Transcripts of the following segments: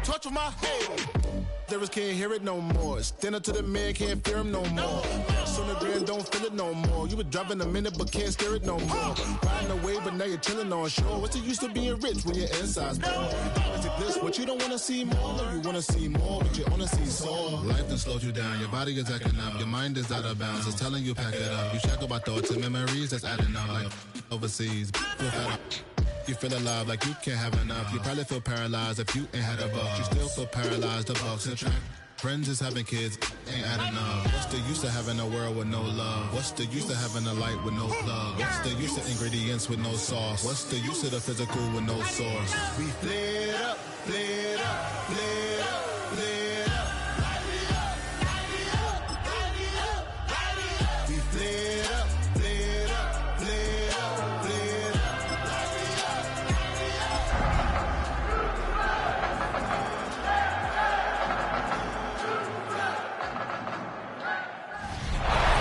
touch with my hand. Lyrics can't hear it no more. Stand up to the man, can't fear him no more. Sonogram don't feel it no more. You were driving a minute but can't steer it no more. Riding away but now you're chilling on shore. What's the use of being rich when your inside's poor? Is it this what you don't want to see more? No, you want to see more but you only see sore. Life done slowed you down. Your body is acting up. Your mind is out of bounds. It's telling you pack it up. You shackle by thoughts and memories that's adding up. Like overseas. You feel alive like you can't have enough. You probably feel paralyzed if you ain't had a buck. You still feel paralyzed, the bucks and track. Friends is having kids, ain't adding up. What's the use of having a world with no love? What's the use of having a light with no plug? What's the use of ingredients with no sauce? What's the use of the physical with no source? We flared up, flared up, flared up, flared up. We flared up, flared up, flared up, flared up.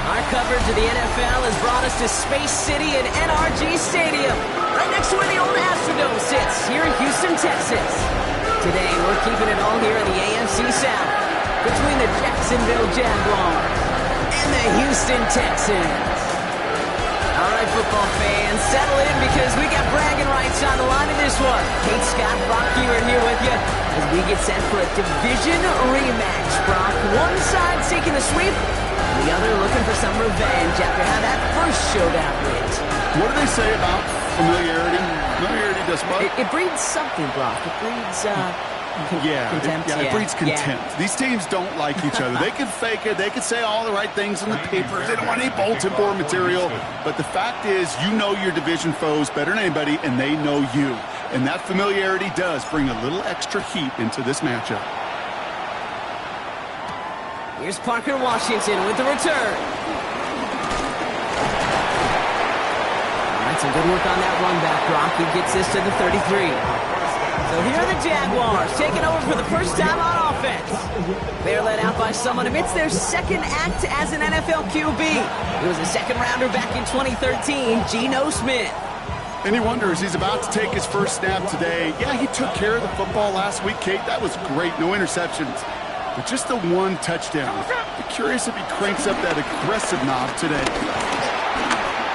Our coverage of the NFL has brought us to Space City and NRG Stadium, right next to where the old Astrodome sits, here in Houston, Texas. Today, we're keeping it all here in the AFC South, between the Jacksonville Jaguars and the Houston Texans. All right, football fans, settle in because we got bragging rights on the line in this one. Kate, Scott, Brock Hewer here with you as we get set for a division rematch. Brock, one side seeking the sweep, the other looking for some revenge after how that first showdown went. What do they say about familiarity? Familiarity does what? It breeds something, Brock. It breeds, contempt. It breeds contempt. Yeah. These teams don't like each other. They can fake it. They can say all the right things in the papers. They don't want any bulletin board material. But the fact is, you know your division foes better than anybody, and they know you. And that familiarity does bring a little extra heat into this matchup. Here's Parker Washington with the return. All right, some good work on that run back, Brock. He gets this to the 33. So here are the Jaguars taking over for the first time on offense. They're led out by someone amidst their second act as an NFL QB. He was a second-rounder back in 2013, Geno Smith. And he wonders, he's about to take his first snap today. Yeah, he took care of the football last week, Kate. That was great. No interceptions. But just the one touchdown. Be curious if he cranks up that aggressive knob today.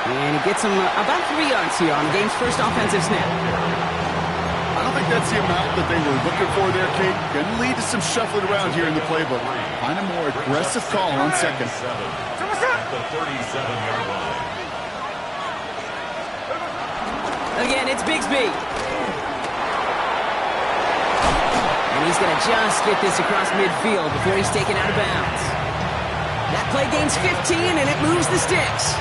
And he gets him about 3 yards here on the game's first offensive snap. I don't think that's the amount that they were looking for there, Kate. Going to lead to some shuffling around here in the playbook. Find a more aggressive call on second. The 37-yard line. Again, it's Bigsby. And he's going to just get this across midfield before he's taken out of bounds. That play gains 15, and it moves the sticks.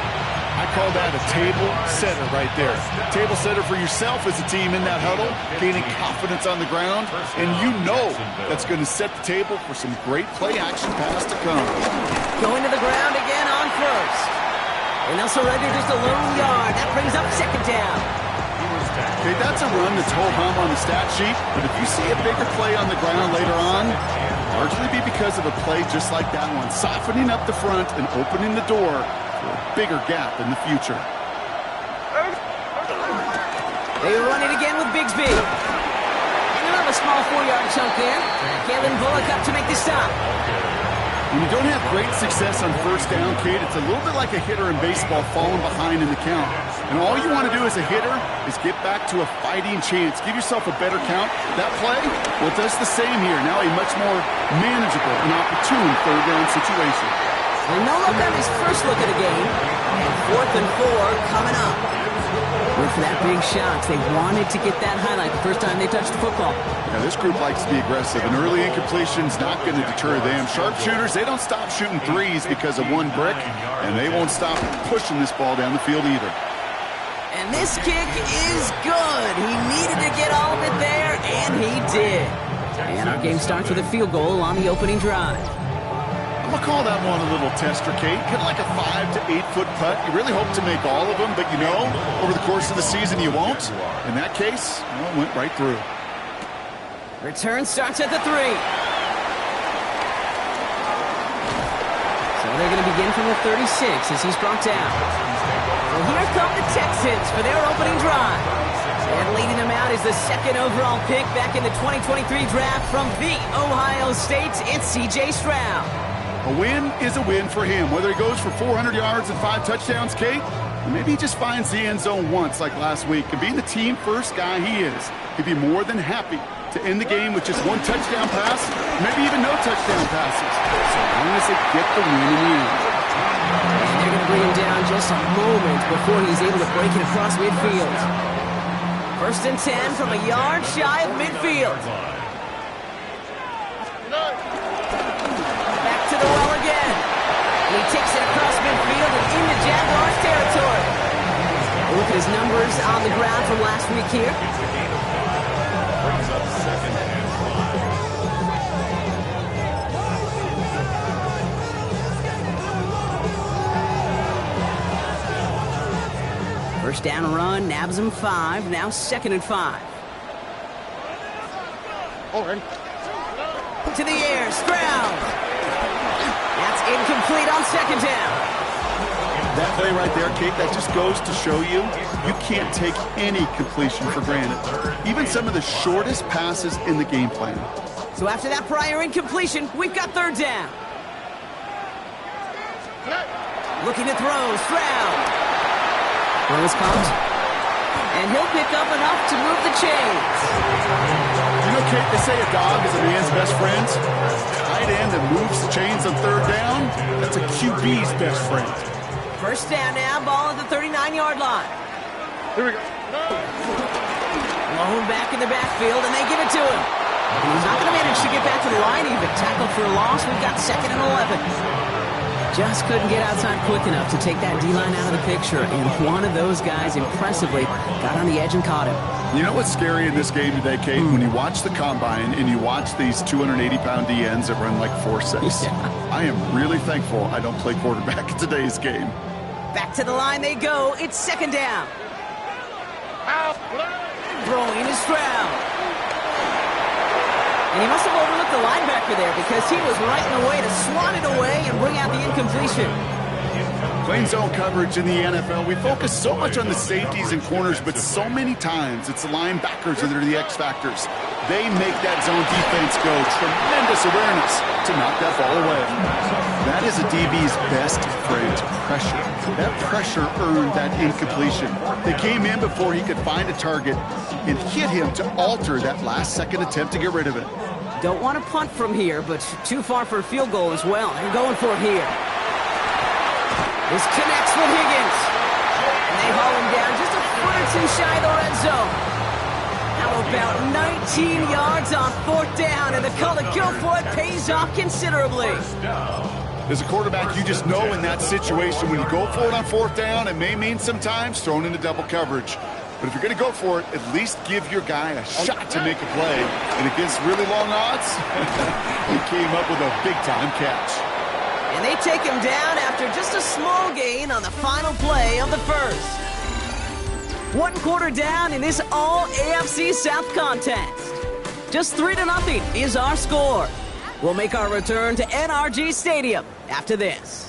I call that a table setter right there. Table setter for yourself as a team in that huddle, gaining confidence on the ground, and you know that's going to set the table for some great play-action pass to come. Going to the ground again on first. And they'll surrender just a lone yard. That brings up second down. Okay, that's a run that's ho-hum on the stat sheet, but if you see a bigger play on the ground later on, largely be because of a play just like that one, softening up the front and opening the door for a bigger gap in the future. They run it again with Bigsby. And they'll have a small 4-yard chunk there. Kalen Bullock up to make the stop. When you don't have great success on first down, Kate, it's a little bit like a hitter in baseball falling behind in the count. And all you want to do as a hitter is get back to a fighting chance. Give yourself a better count. That play, well, it does the same here. Now a much more manageable and opportune third down situation. And no look on his first look at the game. And 4th and 4 coming up. Went for that big shot. They wanted to get that highlight the first time they touched the football. Now, this group likes to be aggressive, and early incompletion's not going to deter them. Sharpshooters, they don't stop shooting threes because of one brick, and they won't stop pushing this ball down the field either. And this kick is good. He needed to get all of it there, and he did. And our game starts with a field goal on the opening drive. I'm going to call that one a little tester, Kate. Kind of like a 5 to 8 foot putt. You really hope to make all of them, but you know, over the course of the season you won't. In that case, well, it went right through. Return starts at the 3. So they're going to begin from the 36 as he's brought down. Well, here come the Texans for their opening drive. And leading them out is the second overall pick back in the 2023 draft from the Ohio State. It's C.J. Stroud. A win is a win for him. Whether he goes for 400 yards and 5 touchdowns, Kate, or maybe he just finds the end zone once like last week. And being the team-first guy he is, he'd be more than happy to end the game with just 1 touchdown pass, maybe even no touchdown passes, so long as they get the win in the end. And they're going to bring him down just a moment before he's able to break it across midfield. 1st and 10 from a yard shy of midfield. Back to the well again. He takes it across midfield and into Jaguars territory. Look at his numbers on the ground from last week here. Brings up 2nd and 5. First down run, nabs him 5. Now 2nd and 5. To the air, Stroud. That's incomplete on 2nd down. That play right there, Kate, that just goes to show you can't take any completion for granted. Even some of the shortest passes in the game plan. So after that prior incompletion, we've got 3rd down. Looking to throw, Stroud. Throws comes. And he'll pick up enough to move the chains. You know, Kate, they say a dog is a man's best friend. Tight end that moves the chains on 3rd down, that's a QB's best friend. 1st down now, ball at the 39-yard line. Here we go. Lone back in the backfield, and they give it to him. He's not going to manage to get back to the line even. Tackled for a loss. We've got 2nd and 11. Just couldn't get outside quick enough to take that D-line out of the picture, and one of those guys impressively got on the edge and caught him. You know what's scary in this game today, Kate? When you watch the combine and you watch these 280-pound DNs that run like 4.6. Yeah. I am really thankful I don't play quarterback in today's game. Back to the line they go. It's 2nd down. Throwing is Stroud. And he must have overlooked the linebacker there because he was right in the way to swat it away and bring out the incompletion. Playing zone coverage in the NFL, we focus so much on the safeties and corners, but so many times it's the linebackers that are the X factors. They make that zone defense go. Tremendous awareness to knock that ball away. That is a DB's best friend, pressure. That pressure earned that incompletion. They came in before he could find a target and hit him to alter that last-second attempt to get rid of it. Don't want to punt from here, but too far for a field goal as well. They're going for it here. This connects with Higgins. And they haul him down just a foot or 2 shy of the red zone. How about 19 yards on 4th down, and the call to go for it pays off considerably. As a quarterback, you just know in that situation, when you go for it on 4th down, it may mean sometimes thrown into double coverage. But if you're going to go for it, at least give your guy a shot to make a play. And against really long odds, he came up with a big-time catch. And they take him down after just a small gain on the final play of the first. 1 quarter down in this all-AFC South contest. Just 3-0 is our score. We'll make our return to NRG Stadium after this.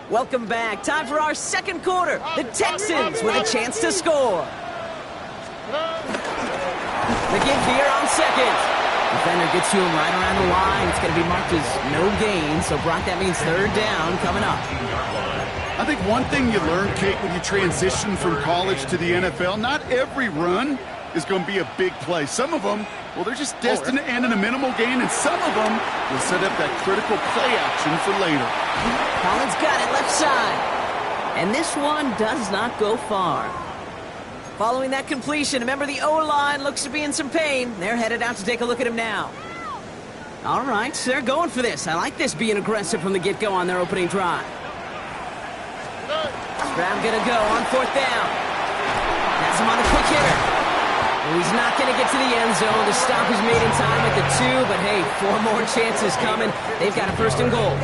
Welcome back. Time for our 2nd quarter. The Texans with a chance to score. The give here on 2nd. Defender gets to him right around the line. It's going to be marked as no gain, so Brock, that means 3rd down coming up. I think one thing you learn, Kate, when you transition from college to the NFL, not every run is going to be a big play. Some of them, well, they're just destined to end in a minimal gain, and some of them will set up that critical play action for later. Collins got it left side. And this one does not go far. Following that completion, remember the O-line looks to be in some pain. They're headed out to take a look at him now. All right, so they're going for this. I like this being aggressive from the get-go on their opening drive. Stroud gonna go on 4th down. Has him on a quick hitter. Well, he's not gonna get to the end zone. The stop is made in time at the 2, but hey, 4 more chances coming. They've got a 1st and goal.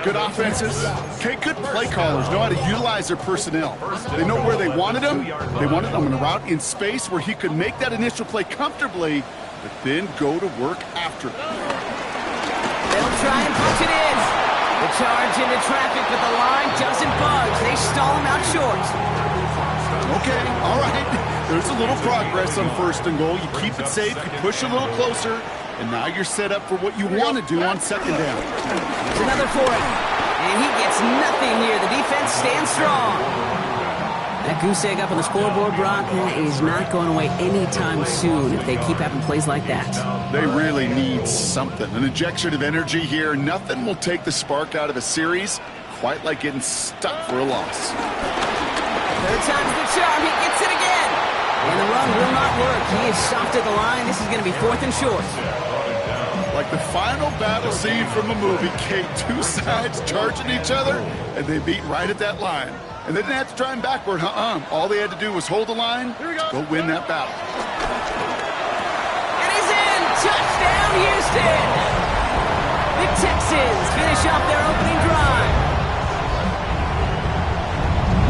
Good offenses. Okay, good play callers know how to utilize their personnel. They know where they wanted him. They wanted him on a route in space where he could make that initial play comfortably, but then go to work after it. They'll try and punch it in. The charge into traffic, but the line doesn't budge. They stall him out short. Okay, all right. There's a little progress on 1st and goal. You keep it safe, you push a little closer, and now you're set up for what you want to do on 2nd down. It's another for it. And he gets nothing here. The defense stands strong. That goose egg up on the scoreboard, Brock, that is not going away anytime soon if they keep having plays like that. They really need something. An injection of energy here. Nothing will take the spark out of a series quite like getting stuck for a loss. Third time's the charm. He gets it again. And the run will not work. He is soft at the line. This is going to be 4th and short. Like the final battle scene from a movie, Kate, 2 sides charging each other, and they beat right at that line. And they didn't have to drive backward, All they had to do was hold the line, go win that battle. And he's in! Touchdown, Houston! The Texans finish off their opening drive.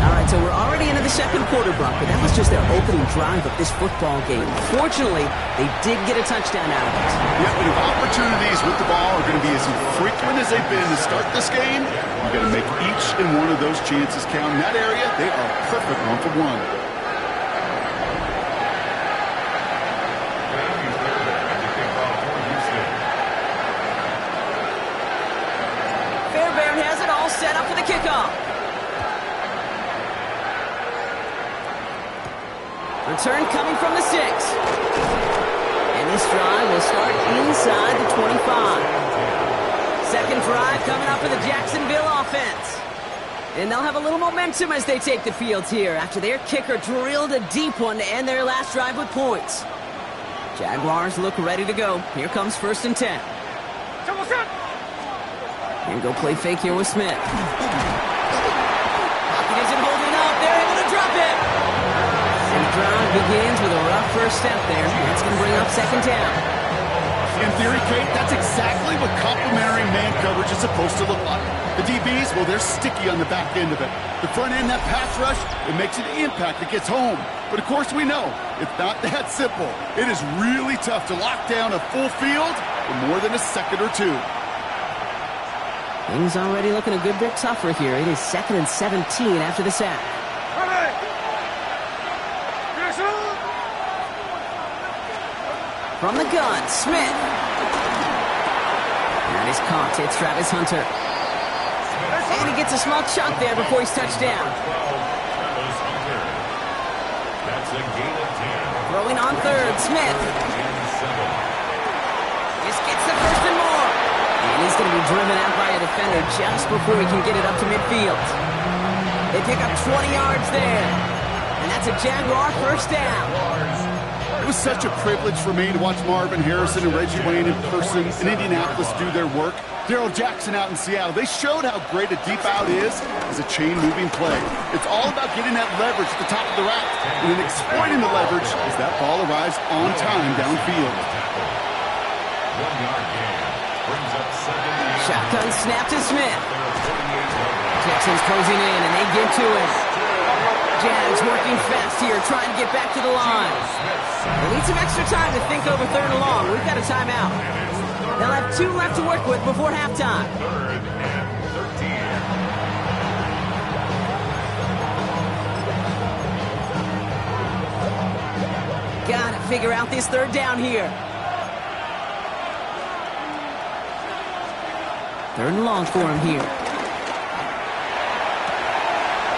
All right, so we're already into the 2nd quarter, Brock, but that was just their opening drive of this football game. Fortunately, they did get a touchdown out of it. Yeah, but if opportunities with the ball are going to be as frequent as they've been to start this game, you're going to make each and one of those chances count. In that area, they are perfect 1 for 1. Fairbairn has it all set up for the kickoff. Return coming from the 6. And this drive will start inside the 25. 2nd drive coming up for the Jacksonville offense. And they'll have a little momentum as they take the field here after their kicker drilled a deep one to end their last drive with points. Jaguars look ready to go. Here comes 1st and 10. And go play fake here with Smith. Pocket isn't holding up. They're able to drop it. And the drive begins with a rough first step there. That's going to bring up 2nd down. In theory, Kate, that's exactly what complementary man coverage is supposed to look like. The DBs, well, they're sticky on the back end of it. The front end, that pass rush, it makes an impact. It gets home. But, of course, we know it's not that simple. It is really tough to lock down a full field for more than a second or two. Things already looking a good bit tougher here. It is 2nd and 17 after the sack. From the gun, Smith. That is caught. It's Travis Hunter. And he gets a small chunk there before he's touched down. Throwing on 3rd, Smith. Just gets the 1st and more. And he's going to be driven out by a defender just before he can get it up to midfield. They pick up 20 yards there. And that's a Jaguar 1st down. It was such a privilege for me to watch Marvin Harrison and Reggie Wayne in person in Indianapolis do their work. Darrell Jackson out in Seattle. They showed how great a deep out is as a chain-moving play. It's all about getting that leverage at the top of the route and then exploiting the leverage as that ball arrives on time downfield. Shotgun snap to Smith. Texans closing in, and they get to it. Jags working fast here, trying to get back to the line. They need some extra time to think over 3rd and long. We've got a timeout. They'll have 2 left to work with before halftime. Gotta figure out this 3rd down here. 3rd and long for him here.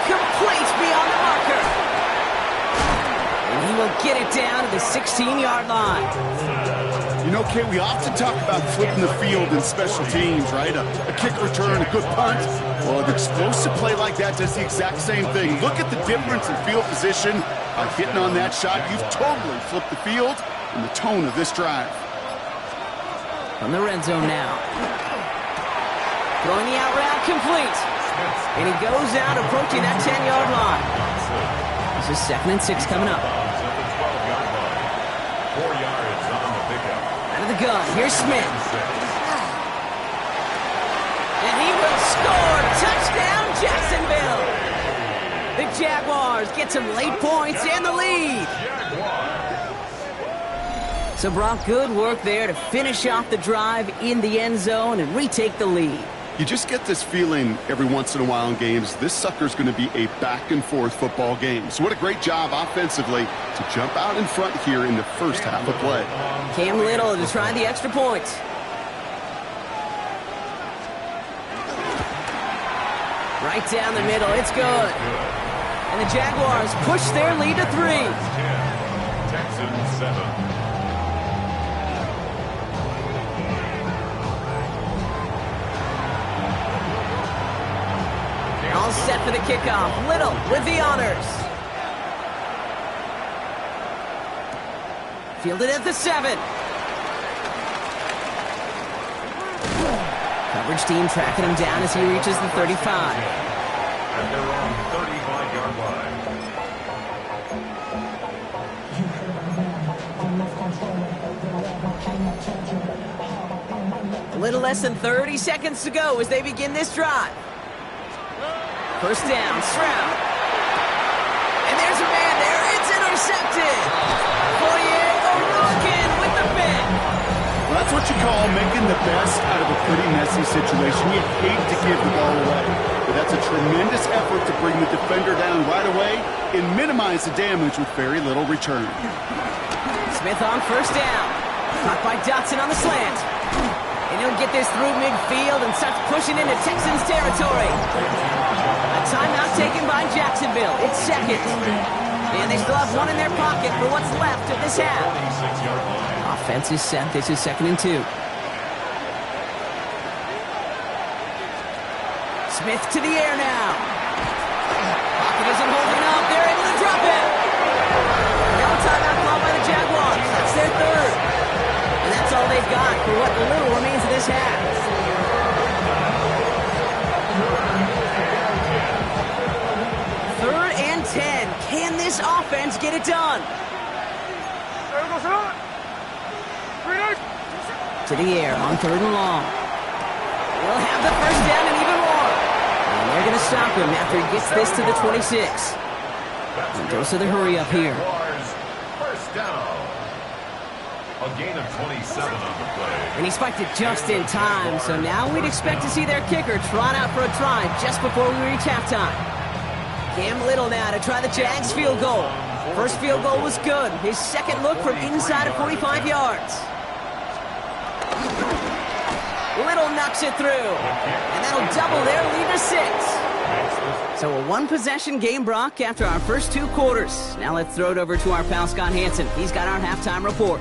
Complete beyond the marker. And he will get it down to the 16-yard line. You know, Kate, we often talk about flipping the field in special teams, right? A kick return, a good punt. Well, an explosive play like that does the exact same thing. Look at the difference in field position. By hitting on that shot, you've totally flipped the field and the tone of this drive. From the red zone now. Throwing the out route complete. And he goes out approaching that 10-yard line. This is 2nd and 6 coming up. 4 yards on the pickup. Out of the gun, here's Smith. And he will score. Touchdown, Jacksonville. The Jaguars get some late points and the lead. So, Brock, good work there to finish off the drive in the end zone and retake the lead. You just get this feeling every once in a while in games, this sucker's going to be a back-and-forth football game. So what a great job offensively to jump out in front here in the first half of play. Cam Little to try the extra point. Right down the middle, it's good. And the Jaguars push their lead to 3. Texans 7. All set for the kickoff. Little with the honors. Fielded at the 7. Coverage team tracking him down as he reaches the 35. And they're on 35-yard line. A little less than 30 seconds to go as they begin this drive. First down, Stroud. And there's a man there. It's intercepted. Leaque with the pick. Well, that's what you call making the best out of a pretty messy situation. You hate to give the ball away, but that's a tremendous effort to bring the defender down right away and minimize the damage with very little return. Smith on first down. Caught by Dotson on the slant. And he'll get this through midfield and starts pushing into Texans territory. A timeout taken by Jacksonville. It's second. And they still have one in their pocket for what's left of this half. Offense is set. This is 2nd and 2. Smith to the air now. Pocket isn't holding up. They're able to drop it. Now a timeout called by the Jaguars. That's their 3rd. And that's all they've got for what little remains of this half. Third and 10. Can this offense get it done? To the air on 3rd and long. We'll have the first down and even more. And they're going to stop him after he gets this to the 26. And goes to the hurry up here. First down. A gain of 27 on the play. And he spiked it just in time, so now we'd expect to see their kicker trot out for a try just before we reach halftime. Cam Little now to try the Jags field goal. First field goal was good. His second look from inside of 45 yards. Little knocks it through, and that'll double their lead to 6. So a one-possession game, Brock, after our first 2 quarters. Now let's throw it over to our pal Scott Hansen. He's got our halftime report.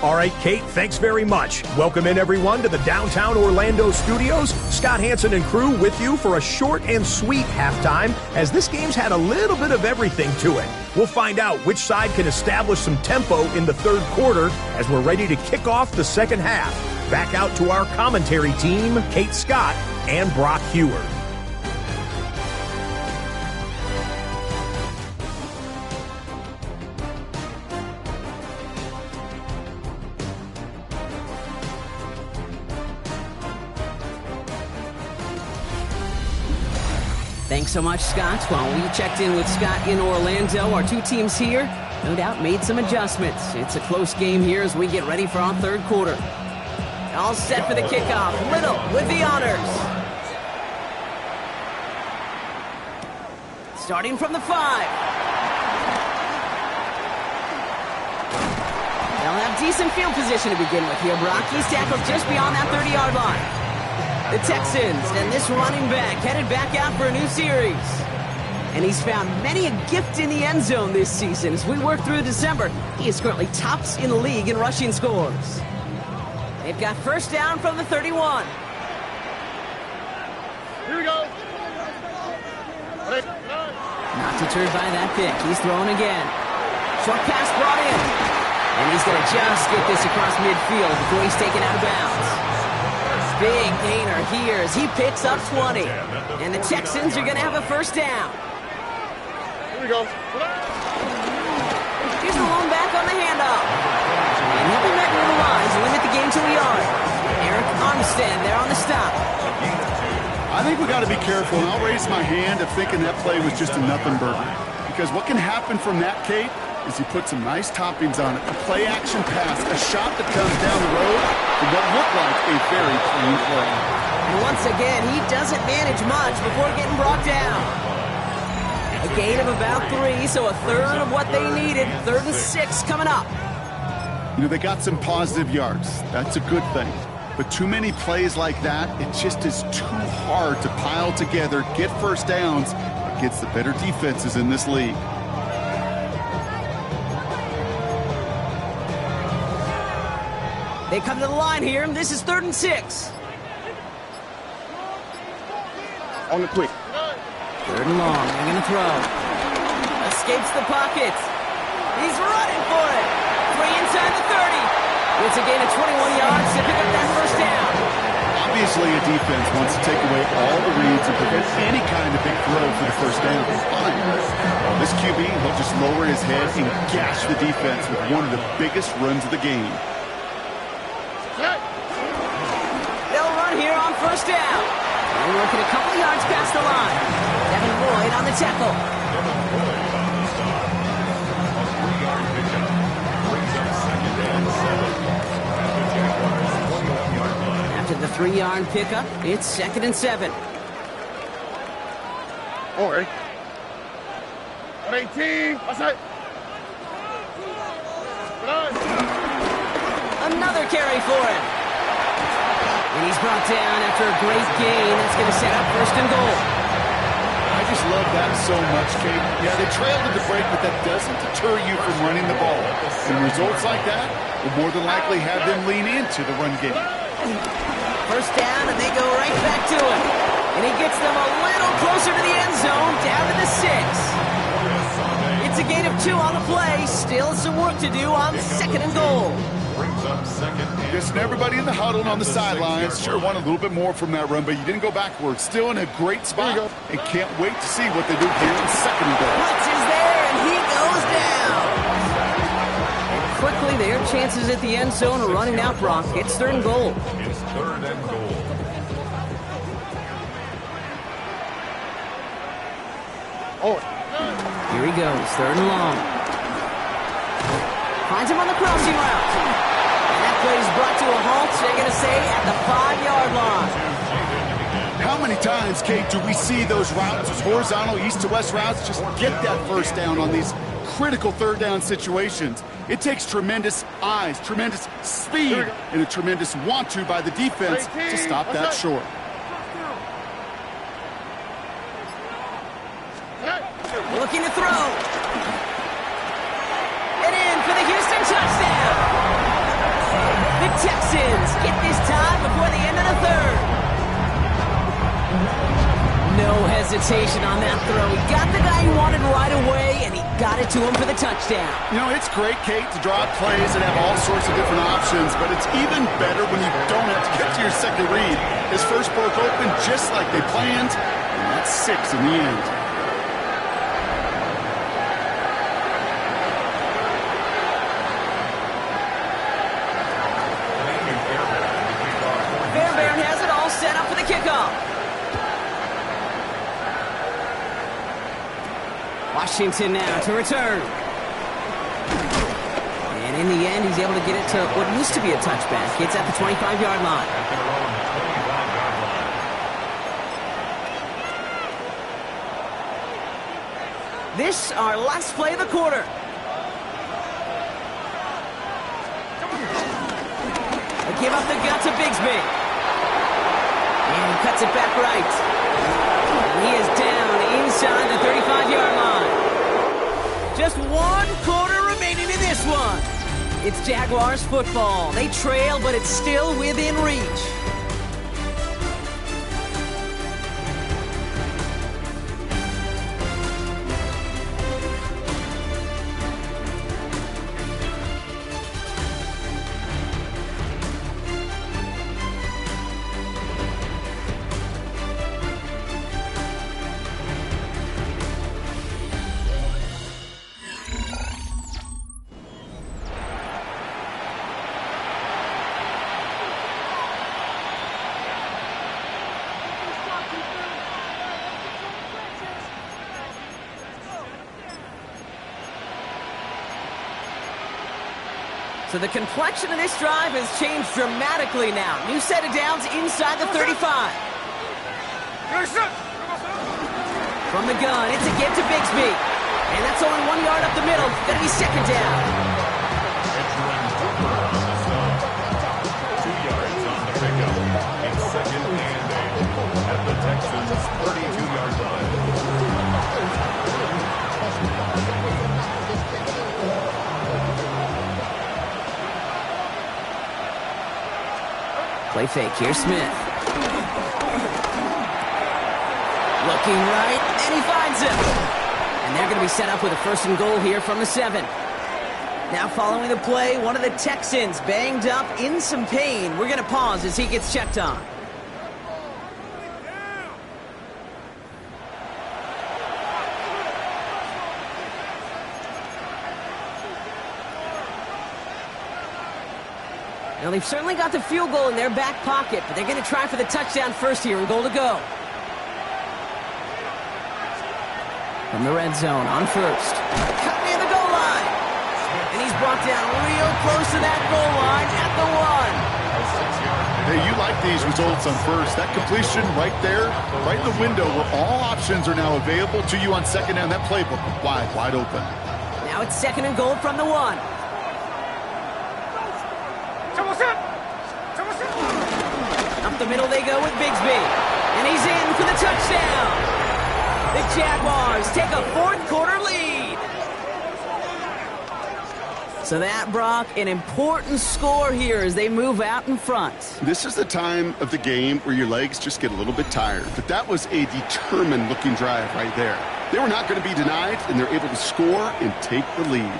All right, Kate, thanks very much. Welcome in, everyone, to the downtown Orlando studios. Scott Hansen and crew with you for a short and sweet halftime, as this game's had a little bit of everything to it. We'll find out which side can establish some tempo in the 3rd quarter as we're ready to kick off the 2nd half. Back out to our commentary team, Kate Scott and Brock Heward. Thanks so much, Scott. While we checked in with Scott in Orlando, our 2 teams here, no doubt, made some adjustments. It's a close game here as we get ready for our 3rd quarter. All set for the kickoff. Little with the honors. Starting from the 5. They'll have decent field position to begin with here, Brock. He's tackled just beyond that 30-yard line. The Texans and this running back headed back out for a new series. And he's found many a gift in the end zone this season. As we work through December, he is currently tops in the league in rushing scores. They've got first down from the 31. Here we go. Not deterred by that pick. He's throwing again. Short pass brought in. And he's going to just get this across midfield before he's taken out of bounds. Big gainer here as he picks up 20. And the Texans are going to have a first down. Here we go. Here's the lone back on the handoff. And he'll be met with the lines, limit the game to a yard. Eric Armstead there on the stop. I think we got to be careful, and I'll raise my hand of thinking that play was just a nothing burger. Because what can happen from that, Kate, is he put some nice toppings on it. A play-action pass, a shot that comes down the road from what looked like a very clean play. And once again, he doesn't manage much before getting brought down. A gain of about 3, so a third of what they needed. 3rd and 6 coming up. You know, they got some positive yards. That's a good thing. But too many plays like that, it just is too hard to pile together, get first downs against the better defenses in this league. They come to the line here, and this is 3rd and 6. On the quick. 3rd and long, they're going to throw. Escapes the pocket. He's running for it. 3 inside the 30. It's a gain of 21 yards to pick up that first down. Obviously, a defense wants to take away all the reads and prevent any kind of big throw for the first down. Fine. Well, this QB, he'll just lower his head and gash the defense with one of the biggest runs of the game. They'll run here on first down. They're working a couple yards past the line. Devin Boyd on the tackle. After the 3-yard pickup, it's 2nd and 7. All right. 18. Another carry for him. And he's brought down after a great gain. That's going to set up 1st and goal. I just love that so much, Kate. Yeah, they trailed at the break, but that doesn't deter you from running the ball. And results like that will more than likely have them lean into the run game. First down, and they go right back to him. And he gets them a little closer to the end zone, down to the 6. It's a gain of 2 on the play. Still some work to do on 2nd and goal. Brings up 2nd. Just everybody in the huddle and on the sidelines sure want a little bit more from that run, but you didn't go backwards. Still in a great spot, and can't wait to see what they do here in 2nd and goal. Blitz is there, and he goes down. And quickly, their chances at the end zone are running out, Brock. It's 3rd and goal. It's 3rd and goal. Here he goes, 3rd and long. Finds him on the crossing route. And that play is brought to a halt, they're going to say, at the 5-yard line. How many times, Kate, do we see those routes, those horizontal east to west routes, just get that first down on these critical 3rd down situations? It takes tremendous eyes, tremendous speed, and a tremendous want-to by the defense to stop that short. Looking to throw. And in for the Houston touchdown. The Texans get this time before the end of the 3rd. No hesitation on that throw. He got the guy he wanted right away, and he got it to him for the touchdown. You know, it's great, Kate, to draw up plays and have all sorts of different options, but it's even better when you don't have to get to your second read. His first broke open just like they planned, and that's 6 in the end. Washington now to return. And in the end, he's able to get it to what used to be a touchback. It's at the 25-yard line. This, our last play of the quarter. They give up the gut to Bigsby. And he cuts it back right. And he is down inside the 35-yard line. Just 1 quarter remaining in this one. It's Jaguars football. They trail, but it's still within reach. So the complexion of this drive has changed dramatically now. New set of downs inside the 35. From the gun, it's a give to Bigsby. And that's only 1 yard up the middle. Gonna be second down. Entering Hooper on the stop. 2 yards on the pickup. It's second and 8 at the Texans' 32-yard line. Play fake, here's Smith. Looking right, and he finds him. And they're going to be set up with a 1st and goal here from the 7. Now following the play, one of the Texans banged up in some pain. We're going to pause as he gets checked on. Now, they've certainly got the field goal in their back pocket, but they're going to try for the touchdown first here and goal to go. From the red zone on 1st. Cut near the goal line. And he's brought down real close to that goal line at the 1. Hey, you like these results on 1st. That completion right there, right in the window where all options are now available to you on 2nd down. That playbook wide open. Now it's 2nd and goal from the 1. Up the middle they go with Bigsby. And he's in for the touchdown. The Jaguars take a 4th quarter lead. So that, Brock, an important score here as they move out in front. This is the time of the game where your legs just get a little bit tired. But that was a determined-looking drive right there. They were not going to be denied, and they're able to score and take the lead.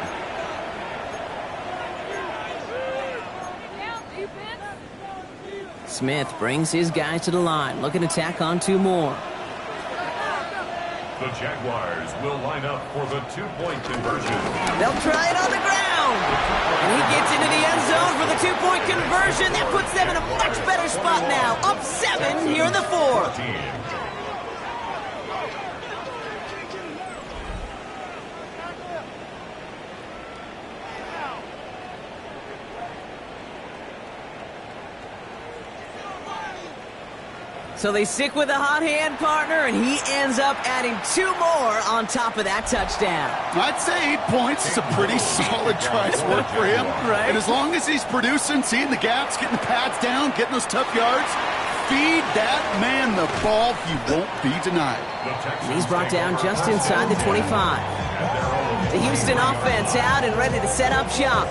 Smith brings his guys to the line, looking to tack on 2 more. The Jaguars will line up for the 2-point conversion. They'll try it on the ground. And he gets into the end zone for the 2-point conversion. That puts them in a much better spot now. Up 7 here in the 4th. So they stick with a hot hand partner, and he ends up adding 2 more on top of that touchdown. I'd say 8 points is a pretty solid try's work for him. Right. And as long as he's producing, seeing the gaps, getting the pads down, getting those tough yards, feed that man the ball, he won't be denied. And he's brought down just inside the 25. The Houston offense out and ready to set up shop.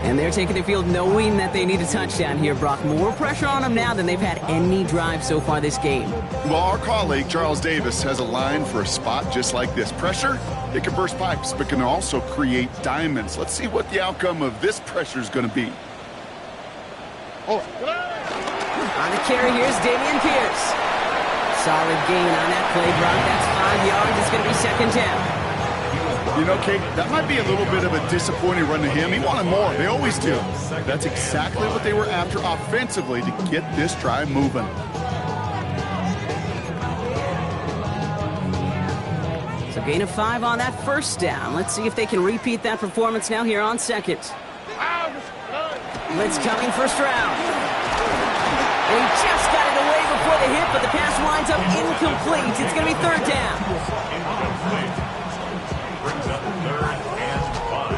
And they're taking the field knowing that they need a touchdown here, Brock. More pressure on them now than they've had any drive so far this game. Well, our colleague, Charles Davis, has a line for a spot just like this. Pressure, it can burst pipes, but can also create diamonds. Let's see what the outcome of this pressure is going to be. On the carry, here's Dameon Pierce. Solid gain on that play, Brock. That's 5 yards. It's going to be 2nd down. You know, Kate, that might be a little bit of a disappointing run to him. He wanted more. They always do. That's exactly what they were after offensively to get this drive moving. So gain of 5 on that 1st down. Let's see if they can repeat that performance now here on 2nd. Blitz coming 1st round. They just got it away before the hit, but the pass winds up incomplete. It's going to be 3rd down. Incomplete. Brings up 3rd and 5.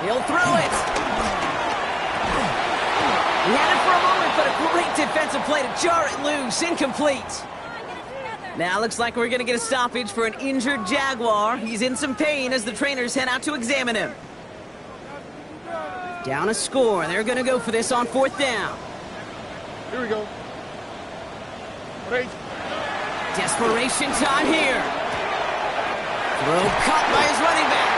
He'll throw it. He had it for a moment, but a great defensive play to jar it loose. Incomplete. Now looks like we're going to get a stoppage for an injured Jaguar. He's in some pain as the trainers head out to examine him. Down a score. They're going to go for this on 4th down. Here we go. Desperation time here. Throw caught by his running back.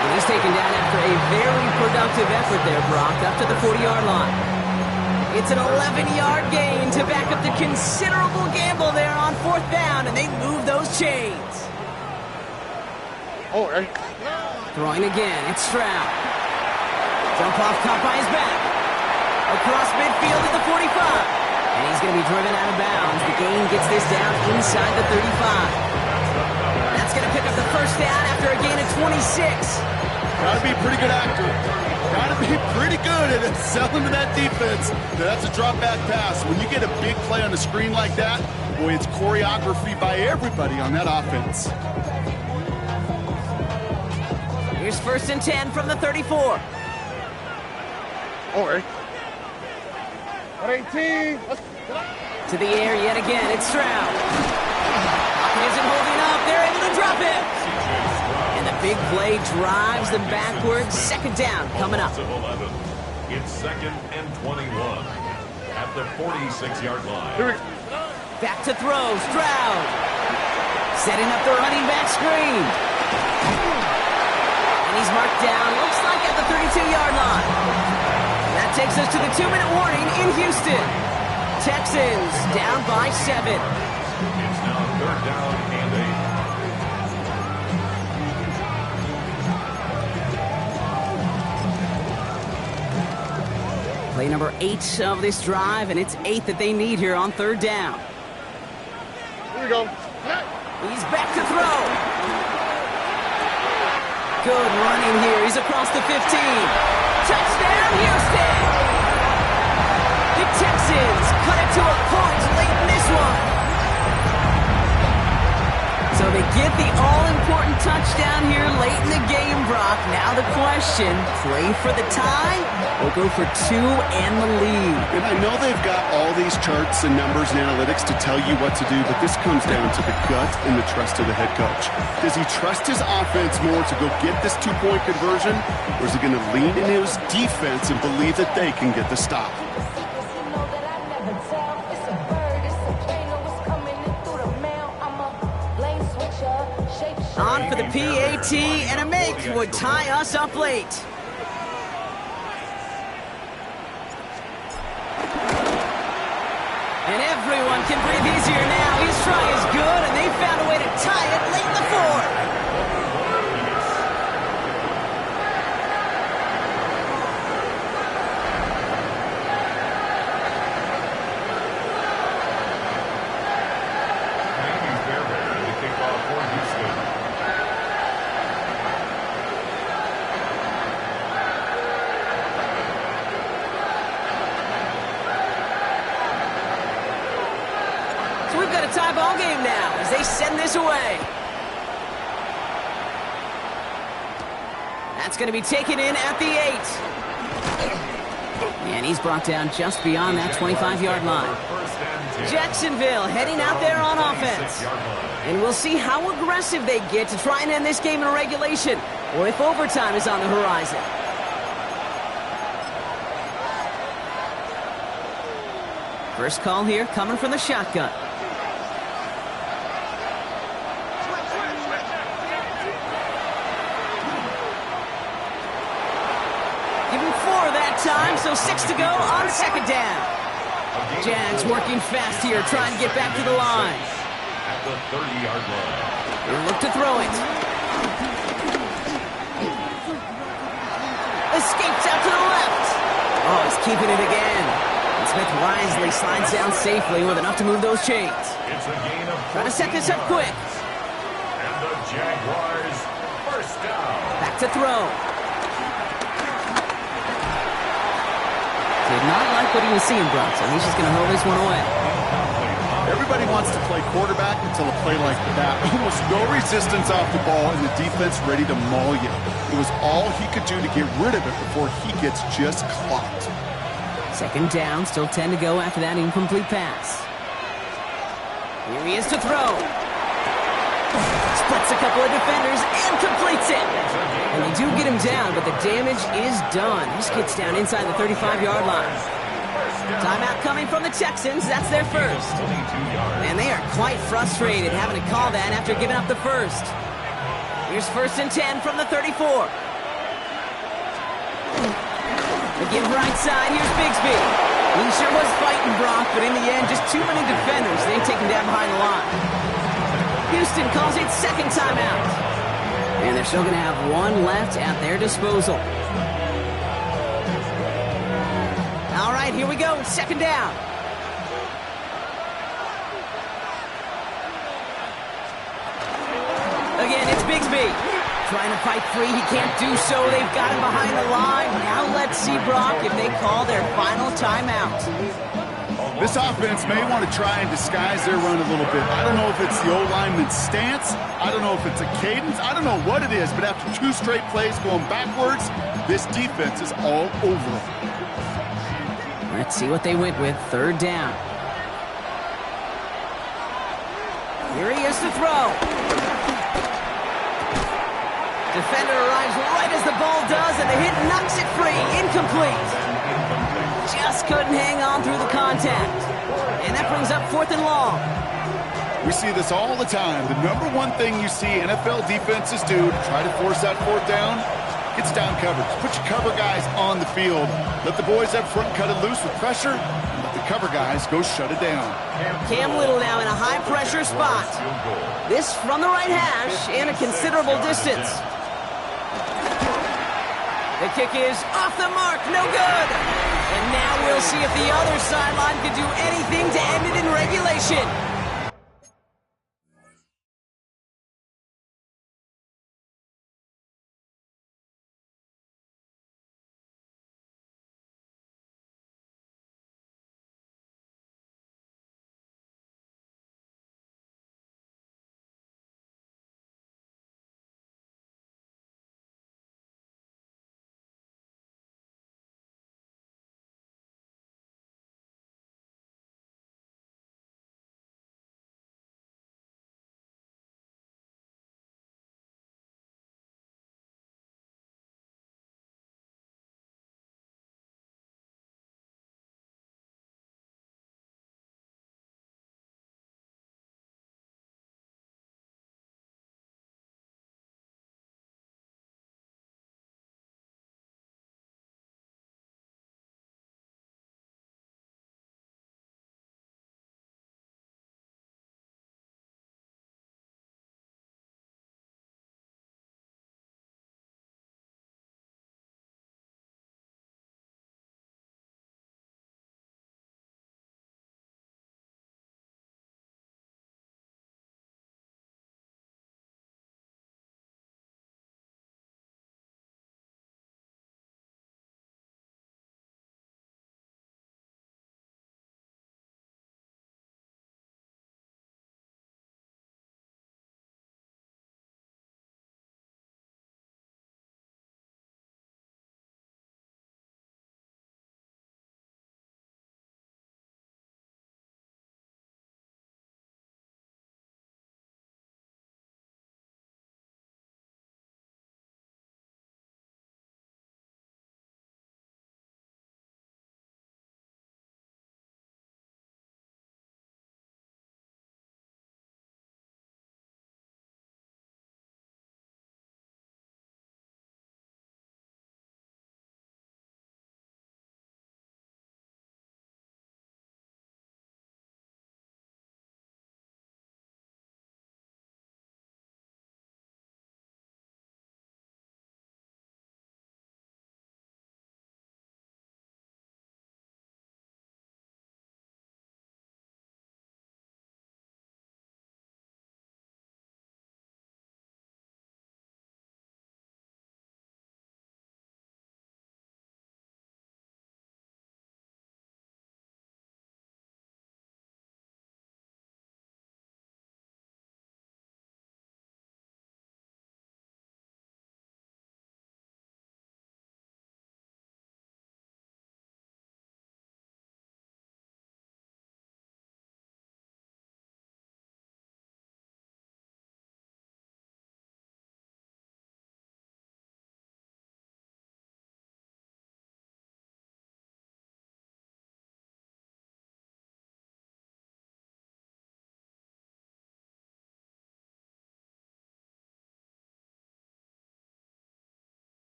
And he's taken down after a very productive effort there, Brock, up to the 40-yard line. It's an 11-yard gain to back up the considerable gamble there on 4th down, and they move those chains. Throwing again, it's Stroud. Jump off caught by his back. Across midfield at the 45. And he's going to be driven out of bounds. The gain gets this down inside the 35. That's going to pick up the first down after a gain of 26. Got to be a pretty good actor. Got to be pretty good at selling to that defense. That's a drop back pass. When you get a big play on the screen like that, boy, it's choreography by everybody on that offense. Here's 1st and 10 from the 34. Or 18. To the air yet again, it's Stroud. Pocket isn't holding up, they're able to drop him. And the big play drives them backwards. 2nd down coming up. It's 2nd and 21 at the 46-yard line. Back to throw, Stroud. Setting up the running back screen. And he's marked down, looks like at the 32-yard line. That takes us to the 2-minute warning in Houston. Texans down by 7. It's now 3rd down and 8. Play number 8 of this drive, and it's 8 that they need here on 3rd down. Here we go. He's back to throw. Good running here. He's across the 15. Touchdown, Houston! The Texans cut it to a point late in this one. So they get the all-important touchdown here late in the game, Brock. Now the question, play for the tie or go for 2 and the lead? And I know they've got all these charts and numbers and analytics to tell you what to do, but this comes down to the gut and the trust of the head coach. Does he trust his offense more to go get this 2-point conversion, or is he going to lean into his defense and believe that they can get the stop? On for the PAT, and a make would tie us up late. And everyone can breathe easier now. His try is good, and they found a way to tie it late in the 4th. Tie ball game now as they send this away. That's going to be taken in at the 8. And he's brought down just beyond that 25-yard line. Jacksonville heading out there on offense. And we'll see how aggressive they get to try and end this game in regulation, or if overtime is on the horizon. First call here coming from the shotgun. Time, so 6 to go on 2nd down. Jags working fast here, trying to get back to the line. At the 30-yard line. They look to throw it. Escapes out to the left. Oh, he's keeping it again. And Smith wisely slides down safely with enough to move those chains. It's a gain of 14 Trying to set this up quick. And the Jaguars first down. Back to throw. Did not like what he was seeing, Brock, so he's just going to hold this one away. Everybody wants to play quarterback until a play like that. Almost no resistance off the ball, and the defense ready to maul you. It was all he could do to get rid of it before he gets just clocked. 2nd down, still 10 to go after that incomplete pass. Here he is to throw. Splits a couple of defenders and completes it. And they do get him down, but the damage is done. This gets down inside the 35-yard line. Timeout coming from the Texans. That's their first. And they are quite frustrated having to call that after giving up the first. Here's 1st and 10 from the 34. They give right side. Here's Bigsby. He sure was fighting, Brock, but in the end, just too many defenders. They take him down behind the line. Houston calls it 2nd timeout. And they're still going to have one left at their disposal. All right, right, here we go. Second down. Again, it's Bigsby. Trying to fight free. He can't do so. They've got him behind the line. Now let's see, Brock, if they call their final timeout. This offense may want to try and disguise their run a little bit. I don't know if it's the O-lineman's stance. I don't know if it's a cadence. I don't know what it is, but after 2 straight plays going backwards, this defense is all over them. Let's see what they went with. Third down. Here he is to throw. Defender arrives right as the ball does, and the hit knocks it free. Incomplete. Just couldn't hang on through the contact. And that brings up 4th and long. We see this all the time. The number one thing you see NFL defenses do to try to force that 4th down, it's down coverage. Put your cover guys on the field. Let the boys up front cut it loose with pressure, and let the cover guys go shut it down. Cam Little now in a high-pressure spot. This from the right hash and a considerable distance. The kick is off the mark, no good. And now we'll see if the other sideline can do anything to end it in regulation.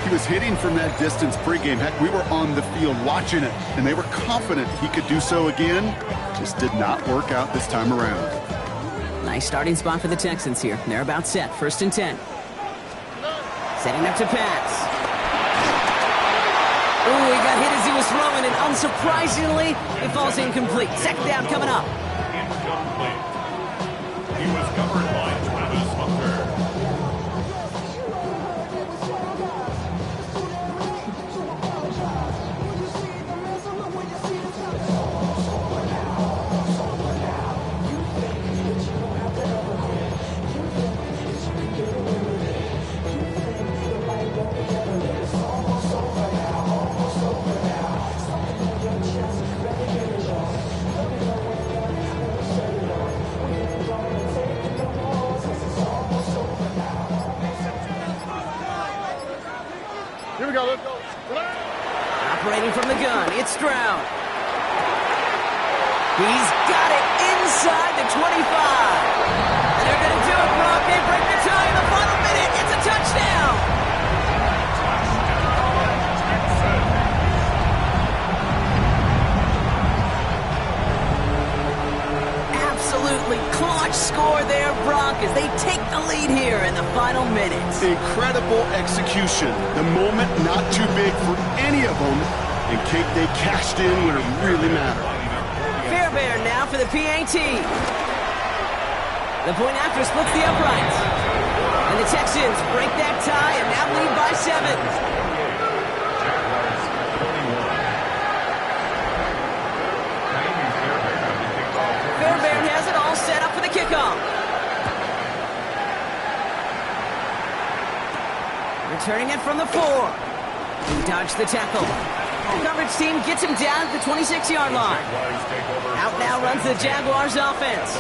He was hitting from that distance pregame. Heck, we were on the field watching it, and they were confident he could do so again. Just did not work out this time around. Nice starting spot for the Texans here. They're about set. 1st and 10. Setting up to pass. Ooh, he got hit as he was throwing, and unsurprisingly, it falls incomplete. 2nd down coming up. Incomplete. He was covered by Travis Hunter. Operating from the gun, it's Stroud. He's got it inside the 25. And they're going to do it, Brock. They break the tie in the final minute. It's a touchdown. Absolutely clutch score there, Brock, as they take the lead here in the final minutes. Incredible execution. The moment not too big for any of them. And Kate, they cashed in when it really mattered. Fairbairn now for the PAT. The point after splits the uprights. And the Texans break that tie and now lead by 7. Fairbairn has it all set up for the kickoff. Returning it from the 4. He dodged the tackle. The coverage team gets him down at the 26-yard line. Out now runs the Jaguars offense.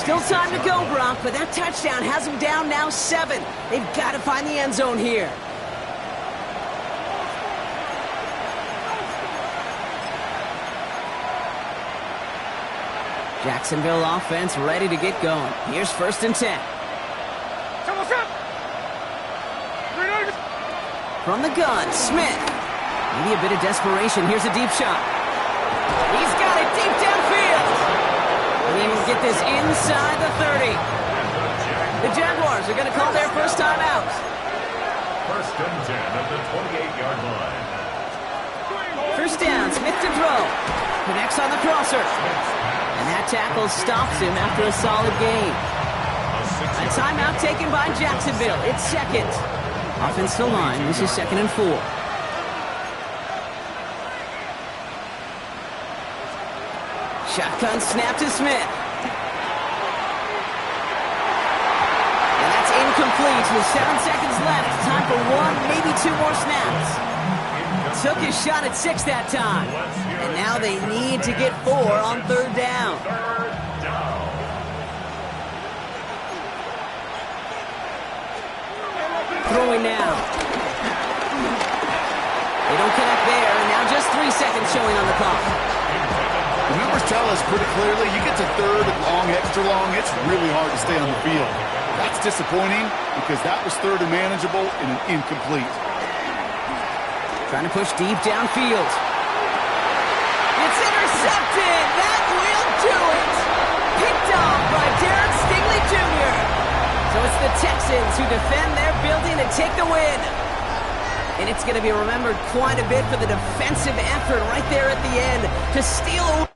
Still time to go, Brock, but that touchdown has him down now 7. They've got to find the end zone here. Jacksonville offense ready to get going. Here's 1st and 10. From the gun, Smith. Maybe a bit of desperation. Here's a deep shot. He's got it deep downfield. And he will get this inside the 30. The Jaguars are going to call their first time out. 1st and 10 at the 28-yard line. 1st down, Smith to throw. Connects on the crosser. And that tackle stops him after a solid gain. A timeout taken by Jacksonville. It's 2nd. Offensive line. This is 2nd and 4. Shotgun snap to Smith. And that's incomplete with 7 seconds left. Time for 1, maybe 2 more snaps. Took his shot at 6 that time. And now they need to get 4 on 3rd down. Throwing now. They don't connect there. And now just 3 seconds showing on the clock. The numbers tell us pretty clearly, you get to 3rd and long, extra long, it's really hard to stay on the field. That's disappointing because that was 3rd and manageable and an incomplete. Trying to push deep downfield. It's intercepted. That will do it. Picked off by Darren Stingley Jr. So it's the Texans who defend their building and take the win. And it's going to be remembered quite a bit for the defensive effort right there at the end to steal away.